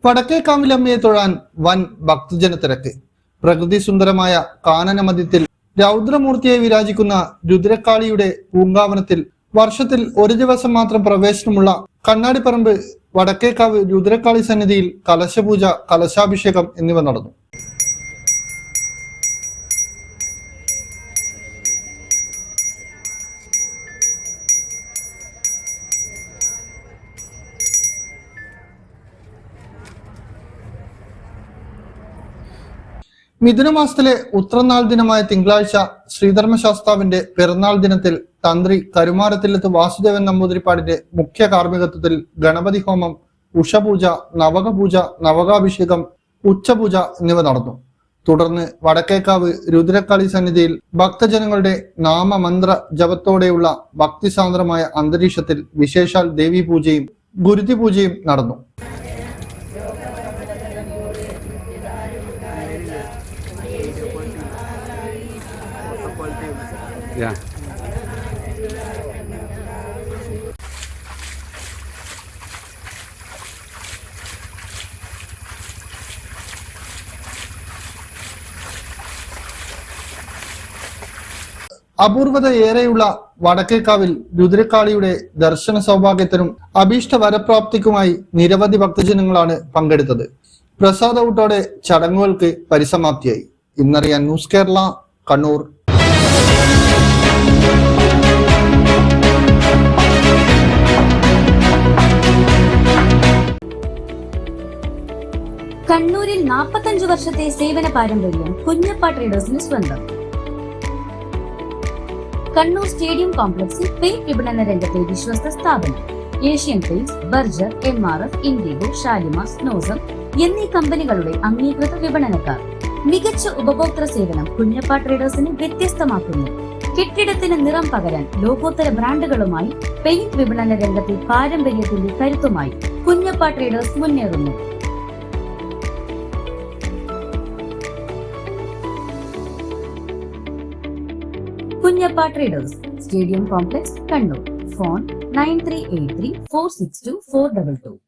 വടക്കേക്കാവിലമ്മയെ തൊഴാൻ വൻ ഭക്തജന തിരക്ക്. പ്രകൃതി സുന്ദരമായ കാനന മധ്യത്തിൽ രൗദ്രമൂർത്തിയായി വിരാജിക്കുന്ന രുദ്രകാളിയുടെ പൂങ്കാവനത്തിൽ വർഷത്തിൽ ഒരു ദിവസം മാത്രം പ്രവേശനമുള്ള കണ്ണാടിപ്പറമ്പ് വടക്കേക്കാവ് രുദ്രകാളി സന്നിധിയിൽ കലശപൂജ, കലശാഭിഷേകം എന്നിവ നടന്നു. മിഥുനമാസത്തിലെ ഉത്രനാൾ ദിനമായ തിങ്കളാഴ്ച ശ്രീധർമ്മശാസ്താവിന്റെ പിറന്നാൾ ദിനത്തിൽ തന്ത്രി കരുമാരത്തില്ലത്ത് വാസുദേവൻ നമ്പൂതിരിപ്പാടിന്റെ മുഖ്യ കാർമ്മികത്വത്തിൽ ഗണപതി ഹോമം, ഉഷപൂജ, നവകപൂജ, നവകാഭിഷേകം, ഉച്ചപൂജ എന്നിവ നടന്നു. തുടർന്ന് വടക്കേക്കാവ് രുദ്രകാളി സന്നിധിയിൽ ഭക്തജനങ്ങളുടെ നാമമന്ത്ര ജപത്തോടെയുള്ള ഭക്തിസാന്ദ്രമായ അന്തരീക്ഷത്തിൽ വിശേഷാൽ ദേവീ പൂജയും ഗുരുതി പൂജയും നടന്നു. അപൂർവത ഏറെയുള്ള വടക്കേക്കാവിൽ രുദ്രകാളിയുടെ ദർശന സൗഭാഗ്യത്തിനും അഭീഷ്ട വരപ്രാപ്തിക്കുമായി നിരവധി ഭക്തജനങ്ങളാണ് പങ്കെടുത്തത്. പ്രസാദ ഊട്ടോടെ ചടങ്ങുകൾക്ക് പരിസമാപ്തിയായി. ഇന്നറിയാൻ ന്യൂസ് കേരള, കണ്ണൂർ. കണ്ണൂരിൽ 45 വർഷത്തെ സേവന പാരമ്പര്യം കുഞ്ഞപ്പ ട്രേഡേഴ്സിന് സ്വന്തം. കണ്ണൂർ സ്റ്റേഡിയം കോംപ്ലക്സിൽ പെയിന്റ് വിപണന രംഗത്തെ വിശ്വസ്ത സ്ഥാപനം. Asian paints, Berger, MRF, IndiGo, Shalimar, സ്നോസം എന്നീ കമ്പനികളുടെ അംഗീകൃത വിപണനക്കാർ. മികച്ച ഉപഭോക്തൃ സേവനം കുഞ്ഞപ്പ ട്രേഡേഴ്സിനെ വ്യത്യസ്തമാക്കുന്നു. കെട്ടിടത്തിന് നിറം പകരാൻ ലോകോത്തര ബ്രാൻഡുകളുമായി പെയിന്റ് വിപണന രംഗത്തെ പാരമ്പര്യത്തിന്റെ കരുത്തുമായി കുഞ്ഞപ്പ ട്രേഡേഴ്സ് മുന്നേറുന്നു. Kunjappa traders, stadium complex, Kannur. Phone 9383 462 422.